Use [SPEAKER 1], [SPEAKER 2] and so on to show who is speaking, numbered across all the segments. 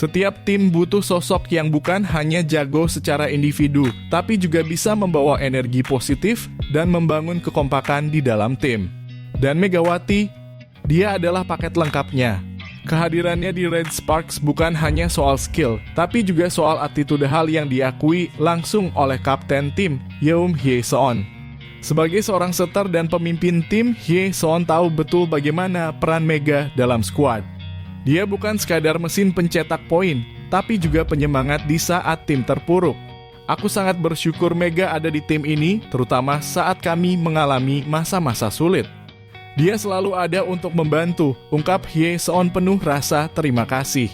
[SPEAKER 1] Setiap tim butuh sosok yang bukan hanya jago secara individu, tapi juga bisa membawa energi positif dan membangun kekompakan di dalam tim. Dan Megawati, dia adalah paket lengkapnya. Kehadirannya di Red Sparks bukan hanya soal skill, tapi juga soal attitude, hal yang diakui langsung oleh kapten tim, Yoon Hye-seon. Sebagai seorang setter dan pemimpin tim, Hye-seon tahu betul bagaimana peran Mega dalam skuad. Dia bukan sekadar mesin pencetak poin, tapi juga penyemangat di saat tim terpuruk. Aku sangat bersyukur Mega ada di tim ini, terutama saat kami mengalami masa-masa sulit. Dia selalu ada untuk membantu, ungkap Hye-seon penuh rasa terima kasih.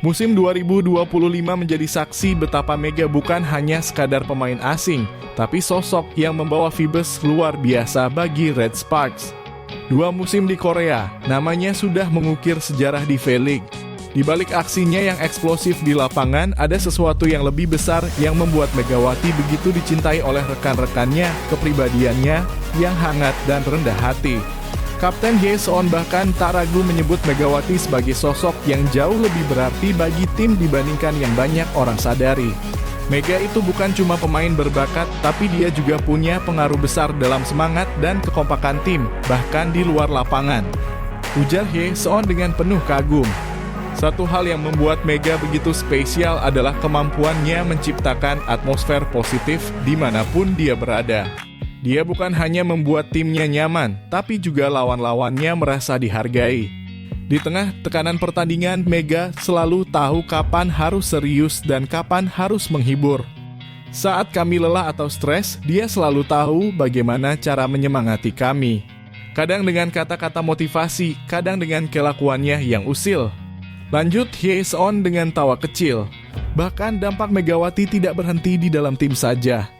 [SPEAKER 1] Musim 2025 menjadi saksi betapa Mega bukan hanya sekadar pemain asing, tapi sosok yang membawa vibes luar biasa bagi Red Sparks. 2 musim di Korea, namanya sudah mengukir sejarah di V-League. Di balik aksinya yang eksplosif di lapangan, ada sesuatu yang lebih besar yang membuat Megawati begitu dicintai oleh rekan-rekannya, kepribadiannya yang hangat dan rendah hati. Kapten Hye-seon bahkan tak ragu menyebut Megawati sebagai sosok yang jauh lebih berarti bagi tim dibandingkan yang banyak orang sadari. Mega itu bukan cuma pemain berbakat, tapi dia juga punya pengaruh besar dalam semangat dan kekompakan tim, bahkan di luar lapangan. Ujar Hye-seon dengan penuh kagum. Satu hal yang membuat Mega begitu spesial adalah kemampuannya menciptakan atmosfer positif dimanapun dia berada. Dia bukan hanya membuat timnya nyaman, tapi juga lawan-lawannya merasa dihargai. Di tengah tekanan pertandingan, Mega selalu tahu kapan harus serius dan kapan harus menghibur. Saat kami lelah atau stres, dia selalu tahu bagaimana cara menyemangati kami. Kadang dengan kata-kata motivasi, kadang dengan kelakuannya yang usil. Lanjut Hye-seon dengan tawa kecil. Bahkan dampak Megawati tidak berhenti di dalam tim saja.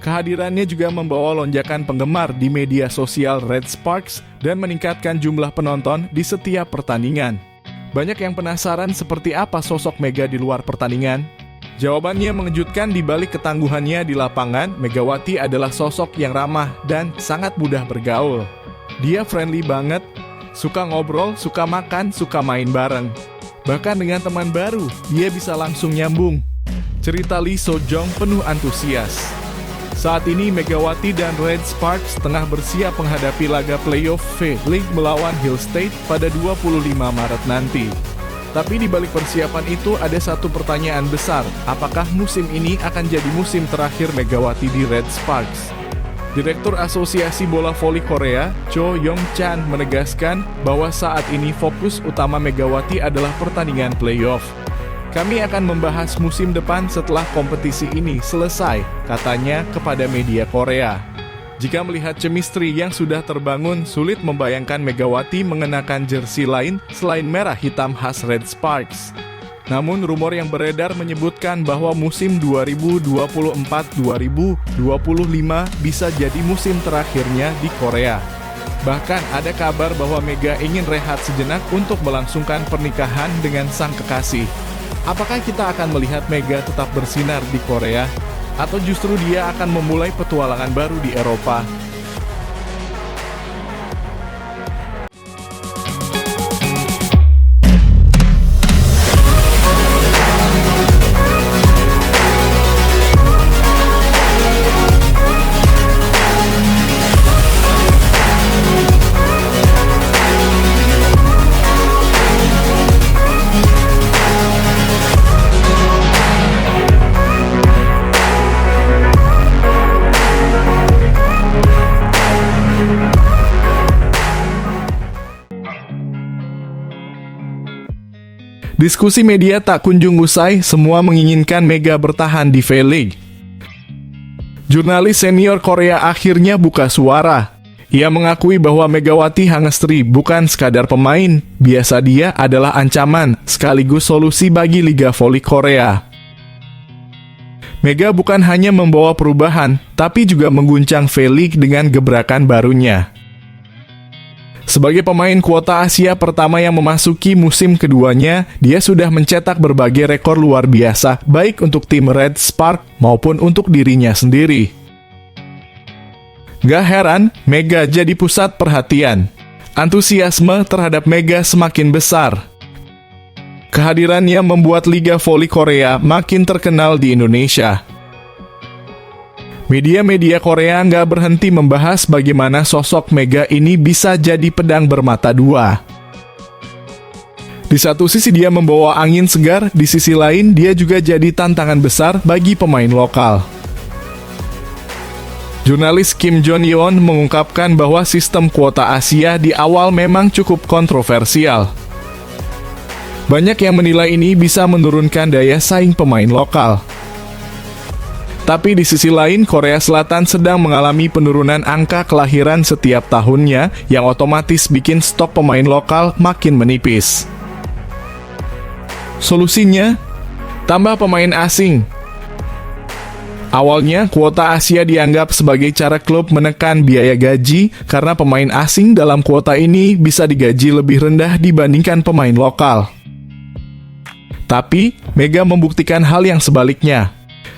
[SPEAKER 1] Kehadirannya juga membawa lonjakan penggemar di media sosial Red Sparks dan meningkatkan jumlah penonton di setiap pertandingan. Banyak yang penasaran seperti apa sosok Mega di luar pertandingan. Jawabannya mengejutkan. Di balik ketangguhannya di lapangan, Megawati adalah sosok yang ramah dan sangat mudah bergaul. Dia friendly banget, suka ngobrol, suka makan, suka main bareng. Bahkan dengan teman baru, dia bisa langsung nyambung. Cerita Lee So-jong penuh antusias. Saat ini Megawati dan Red Sparks tengah bersiap menghadapi laga playoff V-League melawan Hill State pada 25 Maret nanti. Tapi di balik persiapan itu ada satu pertanyaan besar, apakah musim ini akan jadi musim terakhir Megawati di Red Sparks? Direktur Asosiasi Bola Voli Korea, Cho Yong-chan menegaskan bahwa saat ini fokus utama Megawati adalah pertandingan playoff. Kami akan membahas musim depan setelah kompetisi ini selesai, katanya kepada media Korea. Jika melihat chemistry yang sudah terbangun, sulit membayangkan Megawati mengenakan jersey lain selain merah hitam khas Red Sparks. Namun rumor yang beredar menyebutkan bahwa musim 2024-2025 bisa jadi musim terakhirnya di Korea. Bahkan ada kabar bahwa Mega ingin rehat sejenak untuk melangsungkan pernikahan dengan sang kekasih. Apakah kita akan melihat Mega tetap bersinar di Korea? Atau justru dia akan memulai petualangan baru di Eropa? Diskusi media tak kunjung usai, semua menginginkan Mega bertahan di V-League. Jurnalis senior Korea akhirnya buka suara. Ia mengakui bahwa Megawati Hangestri bukan sekadar pemain, biasa dia adalah ancaman sekaligus solusi bagi Liga Voli Korea. Mega bukan hanya membawa perubahan, tapi juga mengguncang V-League dengan gebrakan barunya. Sebagai pemain kuota Asia pertama yang memasuki musim keduanya, dia sudah mencetak berbagai rekor luar biasa, baik untuk tim Red Spark maupun untuk dirinya sendiri. Gak heran, Mega jadi pusat perhatian. Antusiasme terhadap Mega semakin besar. Kehadirannya membuat Liga Voli Korea makin terkenal di Indonesia. Media-media Korea nggak berhenti membahas bagaimana sosok Mega ini bisa jadi pedang bermata dua. Di satu sisi dia membawa angin segar, di sisi lain dia juga jadi tantangan besar bagi pemain lokal. Jurnalis Kim Jong-yeon mengungkapkan bahwa sistem kuota Asia di awal memang cukup kontroversial. Banyak yang menilai ini bisa menurunkan daya saing pemain lokal. Tapi di sisi lain, Korea Selatan sedang mengalami penurunan angka kelahiran setiap tahunnya yang otomatis bikin stok pemain lokal makin menipis. Solusinya, tambah pemain asing. Awalnya, kuota Asia dianggap sebagai cara klub menekan biaya gaji karena pemain asing dalam kuota ini bisa digaji lebih rendah dibandingkan pemain lokal. Tapi, Mega membuktikan hal yang sebaliknya.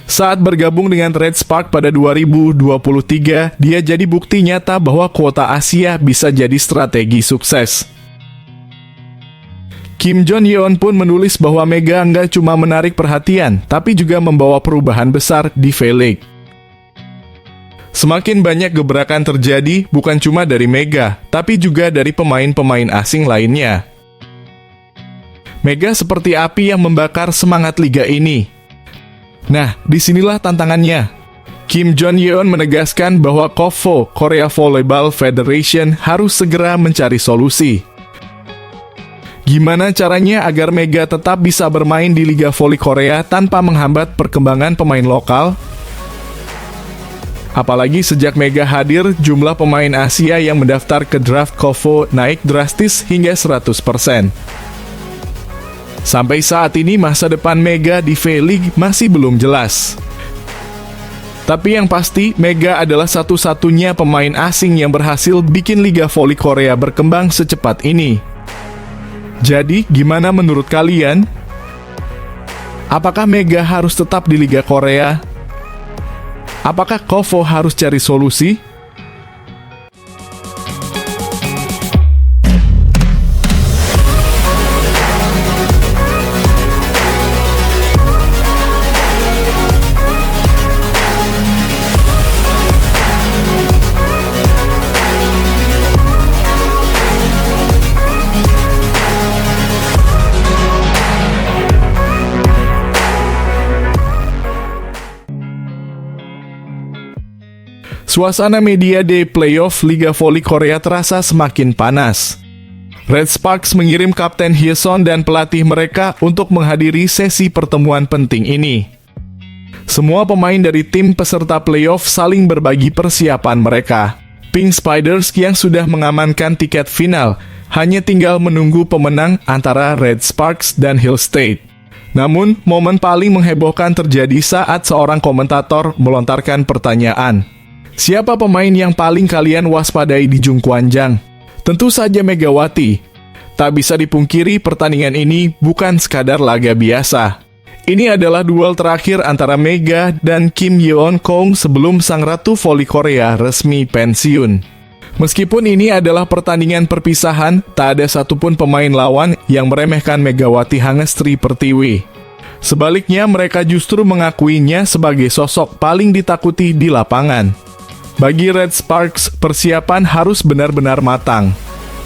[SPEAKER 1] Saat bergabung dengan Red Spark pada 2023, dia jadi bukti nyata bahwa kuota Asia bisa jadi strategi sukses. Kim Jong-yeon pun menulis bahwa Mega nggak cuma menarik perhatian, tapi juga membawa perubahan besar di V-League. Semakin banyak gebrakan terjadi bukan cuma dari Mega, tapi juga dari pemain-pemain asing lainnya. Mega seperti api yang membakar semangat liga ini. Nah, disinilah tantangannya. Kim Jong-yeon menegaskan bahwa KOFO, Korea Volleyball Federation, harus segera mencari solusi. Gimana caranya agar Mega tetap bisa bermain di Liga Voli Korea tanpa menghambat perkembangan pemain lokal? Apalagi sejak Mega hadir, jumlah pemain Asia yang mendaftar ke draft KOFO naik drastis hingga 100%. Sampai saat ini masa depan Mega di V-League masih belum jelas. Tapi yang pasti, Mega adalah satu-satunya pemain asing yang berhasil bikin Liga Voli Korea berkembang secepat ini. Jadi, gimana menurut kalian? Apakah Mega harus tetap di Liga Korea? Apakah KOFO harus cari solusi? Suasana media day playoff Liga Voli Korea terasa semakin panas. Red Sparks mengirim Kapten Hyeson dan pelatih mereka untuk menghadiri sesi pertemuan penting ini. Semua pemain dari tim peserta playoff saling berbagi persiapan mereka. Pink Spiders yang sudah mengamankan tiket final hanya tinggal menunggu pemenang antara Red Sparks dan Hill State. Namun, momen paling menghebohkan terjadi saat seorang komentator melontarkan pertanyaan. Siapa pemain yang paling kalian waspadai di Jungkwanjang? Tentu saja Megawati. Tak bisa dipungkiri pertandingan ini bukan sekadar laga biasa. Ini adalah duel terakhir antara Mega dan Kim Yeon-kong sebelum sang ratu voli Korea resmi pensiun. Meskipun ini adalah pertandingan perpisahan, tak ada satupun pemain lawan yang meremehkan Megawati Hangestri Pertiwi. Sebaliknya, mereka justru mengakuinya sebagai sosok paling ditakuti di lapangan. Bagi Red Sparks, persiapan harus benar-benar matang.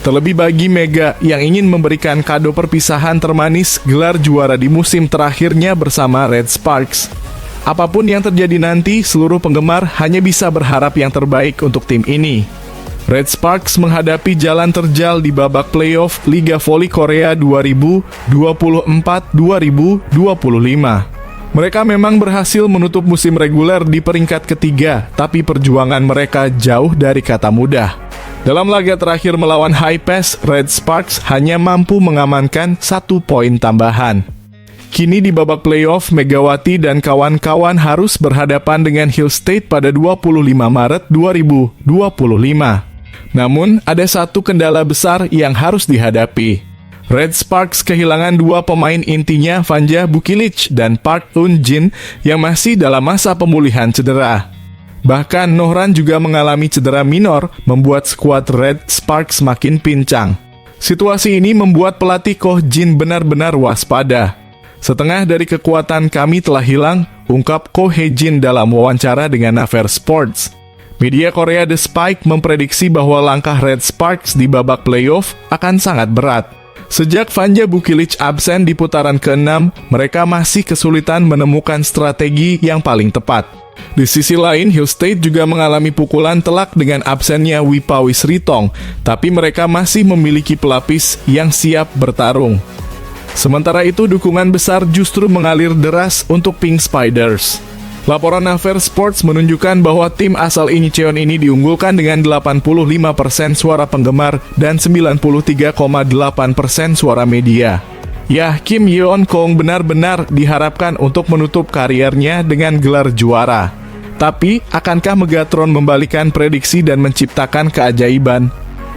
[SPEAKER 1] Terlebih bagi Mega yang ingin memberikan kado perpisahan termanis gelar juara di musim terakhirnya bersama Red Sparks. Apapun yang terjadi nanti, seluruh penggemar hanya bisa berharap yang terbaik untuk tim ini. Red Sparks menghadapi jalan terjal di babak playoff Liga Voli Korea 2024-2025. Mereka memang berhasil menutup musim reguler di peringkat ketiga, tapi perjuangan mereka jauh dari kata mudah. Dalam laga terakhir melawan Hi-Pass, Red Sparks hanya mampu mengamankan 1 poin tambahan. Kini di babak playoff, Megawati dan kawan-kawan harus berhadapan dengan Hill State pada 25 Maret 2025. Namun, ada satu kendala besar yang harus dihadapi. Red Sparks kehilangan 2 pemain intinya, Vanja Bukilic dan Park Eun-jin yang masih dalam masa pemulihan cedera. Bahkan Nohran juga mengalami cedera minor, membuat skuad Red Sparks makin pincang. Situasi ini membuat pelatih Ko Jin benar-benar waspada. Setengah dari kekuatan kami telah hilang, ungkap Ko Jin dalam wawancara dengan Naver Sports. Media Korea The Spike memprediksi bahwa langkah Red Sparks di babak playoff akan sangat berat. Sejak Vanja Bukilic absen di putaran ke-6, mereka masih kesulitan menemukan strategi yang paling tepat. Di sisi lain, Hill State juga mengalami pukulan telak dengan absennya Wipawis Ritong, tapi mereka masih memiliki pelapis yang siap bertarung. Sementara itu, dukungan besar justru mengalir deras untuk Pink Spiders. Laporan Naver Sports menunjukkan bahwa tim asal Incheon ini diunggulkan dengan 85% suara penggemar dan 93,8% suara media. Ya, Kim Yeon Kong benar-benar diharapkan untuk menutup kariernya dengan gelar juara. Tapi, akankah Megatron membalikan prediksi dan menciptakan keajaiban?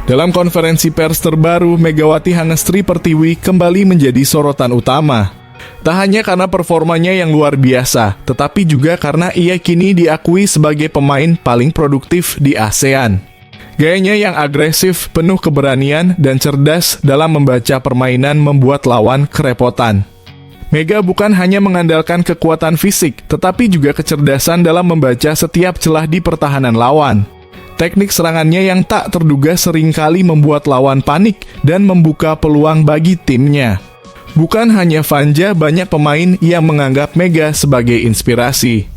[SPEAKER 1] Dalam konferensi pers terbaru, Megawati Hangestri Pertiwi kembali menjadi sorotan utama. Tak hanya karena performanya yang luar biasa, tetapi juga karena ia kini diakui sebagai pemain paling produktif di ASEAN. Gayanya yang agresif, penuh keberanian, dan cerdas dalam membaca permainan membuat lawan kerepotan. Mega bukan hanya mengandalkan kekuatan fisik, tetapi juga kecerdasan dalam membaca setiap celah di pertahanan lawan. Teknik serangannya yang tak terduga seringkali membuat lawan panik dan membuka peluang bagi timnya. Bukan hanya Vanja, banyak pemain yang menganggap Mega sebagai inspirasi.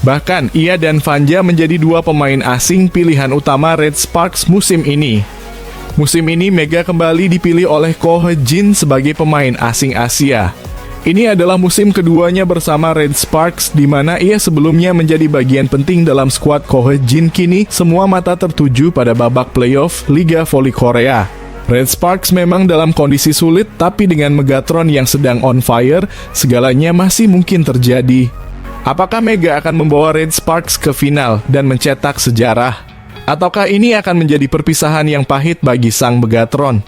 [SPEAKER 1] Bahkan, ia dan Vanja menjadi dua pemain asing pilihan utama Red Sparks musim ini. Musim ini, Mega kembali dipilih oleh Ko Jin sebagai pemain asing Asia. Ini adalah musim keduanya bersama Red Sparks, di mana ia sebelumnya menjadi bagian penting dalam skuad Ko Jin. Kini, semua mata tertuju pada babak playoff Liga Voli Korea. Red Sparks memang dalam kondisi sulit, tapi dengan Megatron yang sedang on fire, segalanya masih mungkin terjadi. Apakah Mega akan membawa Red Sparks ke final dan mencetak sejarah? Ataukah ini akan menjadi perpisahan yang pahit bagi sang Megatron?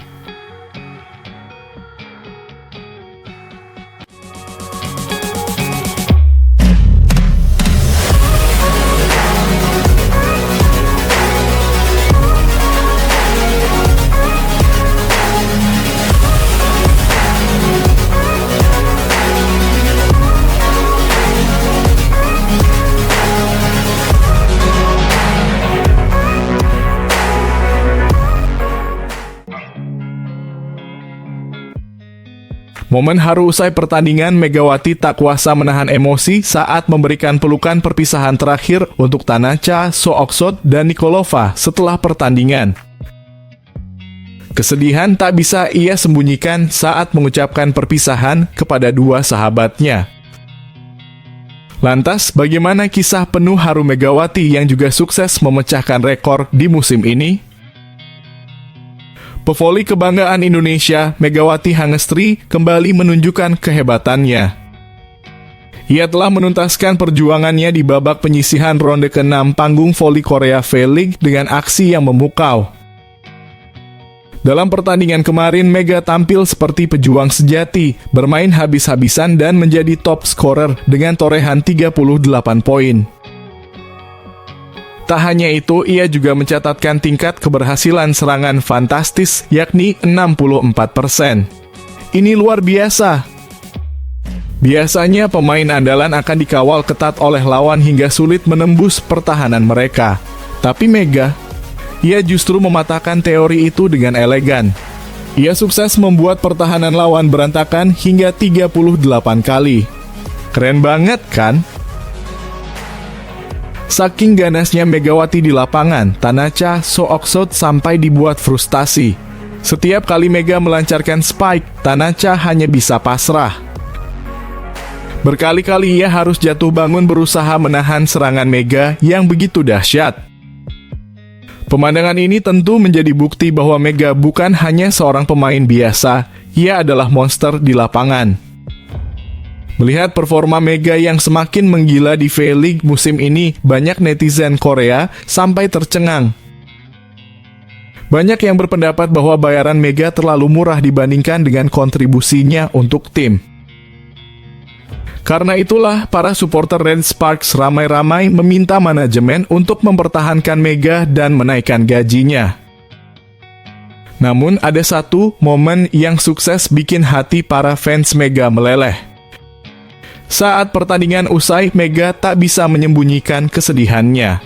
[SPEAKER 1] Momen haru usai pertandingan, Megawati tak kuasa menahan emosi saat memberikan pelukan perpisahan terakhir untuk Tanacha, Sooksot, dan Nikolova setelah pertandingan. Kesedihan tak bisa ia sembunyikan saat mengucapkan perpisahan kepada dua sahabatnya. Lantas, bagaimana kisah penuh haru Megawati yang juga sukses memecahkan rekor di musim ini? Pevoli kebanggaan Indonesia, Megawati Hangestri kembali menunjukkan kehebatannya. Ia telah menuntaskan perjuangannya di babak penyisihan ronde ke-6 panggung voli Korea V-League dengan aksi yang memukau. Dalam pertandingan kemarin, Mega tampil seperti pejuang sejati, bermain habis-habisan dan menjadi top scorer dengan torehan 38 poin. Tak hanya itu, ia juga mencatatkan tingkat keberhasilan serangan fantastis, yakni 64%. Ini luar biasa. Biasanya pemain andalan akan dikawal ketat oleh lawan hingga sulit menembus pertahanan mereka. Tapi Mega, ia justru mematahkan teori itu dengan elegan. Ia sukses membuat pertahanan lawan berantakan hingga 38 kali. Keren banget kan? Saking ganasnya Megawati di lapangan, Tanacha, Sooksot sampai dibuat frustasi. Setiap kali Mega melancarkan spike, Tanacha hanya bisa pasrah. Berkali-kali ia harus jatuh bangun berusaha menahan serangan Mega yang begitu dahsyat. Pemandangan ini tentu menjadi bukti bahwa Mega bukan hanya seorang pemain biasa, ia adalah monster di lapangan. Melihat performa Mega yang semakin menggila di V-League musim ini, banyak netizen Korea sampai tercengang. Banyak yang berpendapat bahwa bayaran Mega terlalu murah dibandingkan dengan kontribusinya untuk tim. Karena itulah, para supporter Red Sparks ramai-ramai meminta manajemen untuk mempertahankan Mega dan menaikkan gajinya. Namun ada satu momen yang sukses bikin hati para fans Mega meleleh. Saat pertandingan usai, Mega tak bisa menyembunyikan kesedihannya.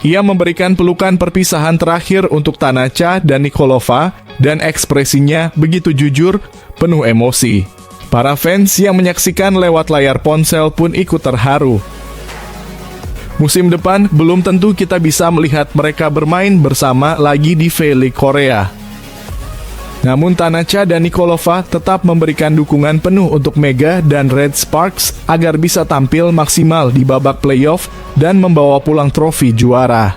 [SPEAKER 1] Ia memberikan pelukan perpisahan terakhir untuk Tanacha dan Nikolova, dan ekspresinya begitu jujur, penuh emosi. Para fans yang menyaksikan lewat layar ponsel pun ikut terharu. Musim depan, belum tentu kita bisa melihat mereka bermain bersama lagi di V-League Korea. Namun Tanacha dan Nikolova tetap memberikan dukungan penuh untuk Mega dan Red Sparks agar bisa tampil maksimal di babak playoff dan membawa pulang trofi juara.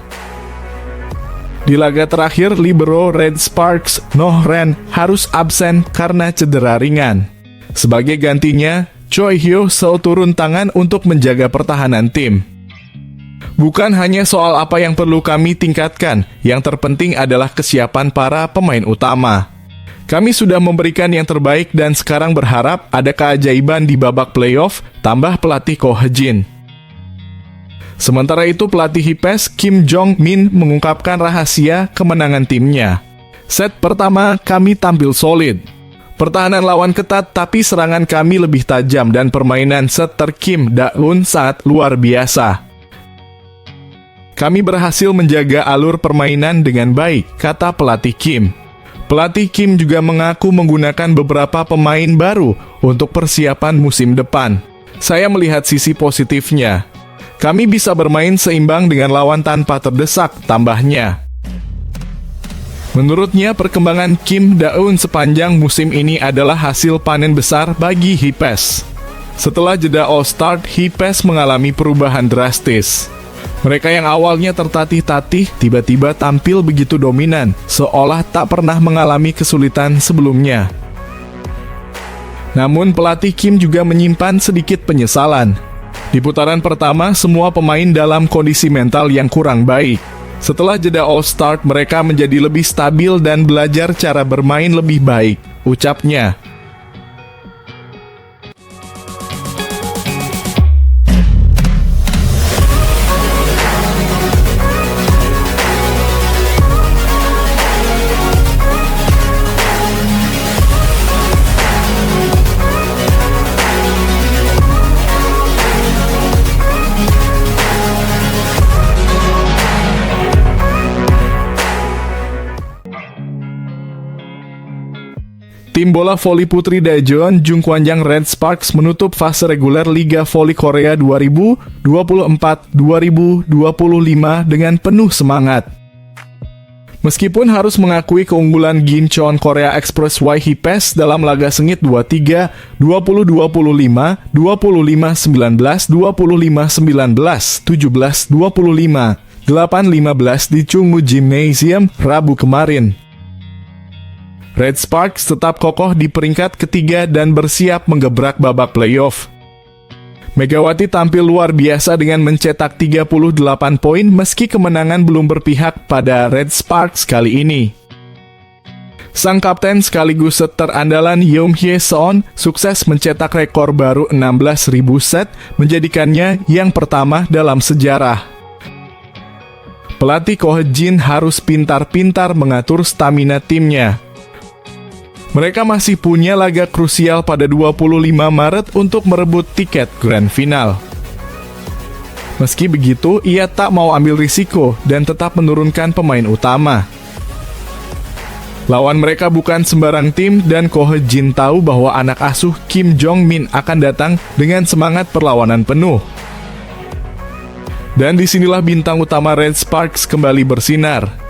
[SPEAKER 1] Di laga terakhir, libero Red Sparks, Noh Ren, harus absen karena cedera ringan. Sebagai gantinya, Choi Hyo Seo turun tangan untuk menjaga pertahanan tim. Bukan hanya soal apa yang perlu kami tingkatkan, yang terpenting adalah kesiapan para pemain utama. Kami sudah memberikan yang terbaik dan sekarang berharap ada keajaiban di babak playoff, tambah pelatih Ko He-jin. Sementara itu pelatih Hipes Kim Jong-min mengungkapkan rahasia kemenangan timnya. Set pertama kami tampil solid. Pertahanan lawan ketat tapi serangan kami lebih tajam dan permainan setter Kim Da-eun sangat luar biasa. Kami berhasil menjaga alur permainan dengan baik, kata pelatih Kim. Pelatih Kim juga mengaku menggunakan beberapa pemain baru untuk persiapan musim depan. Saya melihat sisi positifnya. Kami bisa bermain seimbang dengan lawan tanpa terdesak, tambahnya. Menurutnya, perkembangan Kim Da-eun sepanjang musim ini adalah hasil panen besar bagi Hipes. Setelah jeda All-Star, Hipes mengalami perubahan drastis. Mereka yang awalnya tertatih-tatih tiba-tiba tampil begitu dominan, seolah tak pernah mengalami kesulitan sebelumnya. Namun pelatih Kim juga menyimpan sedikit penyesalan. Di putaran pertama, semua pemain dalam kondisi mental yang kurang baik. Setelah jeda All-Star, mereka menjadi lebih stabil dan belajar cara bermain lebih baik, ucapnya. Tim bola voli putri Daejeon Jungkwanjang Red Sparks menutup fase reguler Liga Voli Korea 2024-2025 dengan penuh semangat. Meskipun harus mengakui keunggulan Gimcheon Korea Express Y Hipes dalam laga sengit 2-3, 20-25, 25-19, 25-19, 17-25, 8-15 di Chungmu Gymnasium Rabu kemarin. Red Sparks tetap kokoh di peringkat ketiga dan bersiap menggebrak babak playoff. Megawati tampil luar biasa dengan mencetak 38 poin meski kemenangan belum berpihak pada Red Sparks kali ini. Sang kapten sekaligus setter andalan Yeom Hye-seon sukses mencetak rekor baru 16.000 set, menjadikannya yang pertama dalam sejarah. Pelatih Ko He-jin harus pintar-pintar mengatur stamina timnya. Mereka masih punya laga krusial pada 25 Maret untuk merebut tiket Grand Final. Meski begitu, ia tak mau ambil risiko dan tetap menurunkan pemain utama. Lawan mereka bukan sembarang tim dan Ko He-jin tahu bahwa anak asuh Kim Jong-min akan datang dengan semangat perlawanan penuh. Dan disinilah bintang utama Red Sparks kembali bersinar.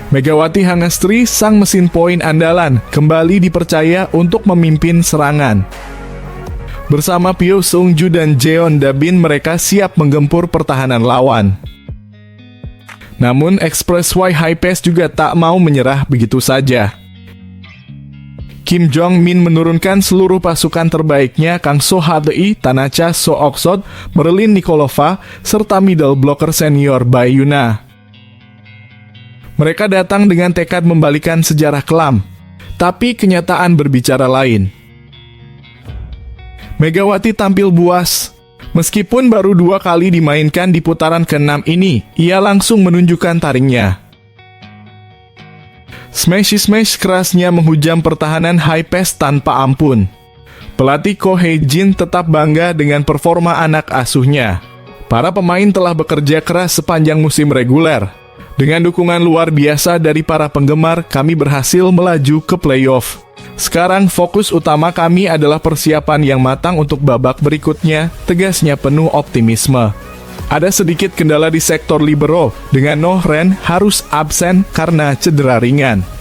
[SPEAKER 1] Megawati Hangestri, sang mesin poin andalan, kembali dipercaya untuk memimpin serangan. Bersama Pyo Seung-ju dan Jeon Da-bin, mereka siap menggempur pertahanan lawan. Namun, Express Y Hipes juga tak mau menyerah begitu saja. Kim Jong-min menurunkan seluruh pasukan terbaiknya, Kang So Ha-dei, Tanacha So-oksod, Merlin Nikolova, serta middle blocker senior Bae Yuna. Mereka datang dengan tekad membalikan sejarah kelam, tapi kenyataan berbicara lain. Megawati tampil buas. Meskipun baru 2 kali dimainkan di putaran ke-6 ini, ia langsung menunjukkan taringnya. Smash kerasnya menghujam pertahanan high pass tanpa ampun. Pelatih Ko Hye-jin tetap bangga dengan performa anak asuhnya. Para pemain telah bekerja keras sepanjang musim reguler. Dengan dukungan luar biasa dari para penggemar, kami berhasil melaju ke playoff. Sekarang fokus utama kami adalah persiapan yang matang untuk babak berikutnya, tegasnya penuh optimisme. Ada sedikit kendala di sektor libero, dengan Noh Ren harus absen karena cedera ringan.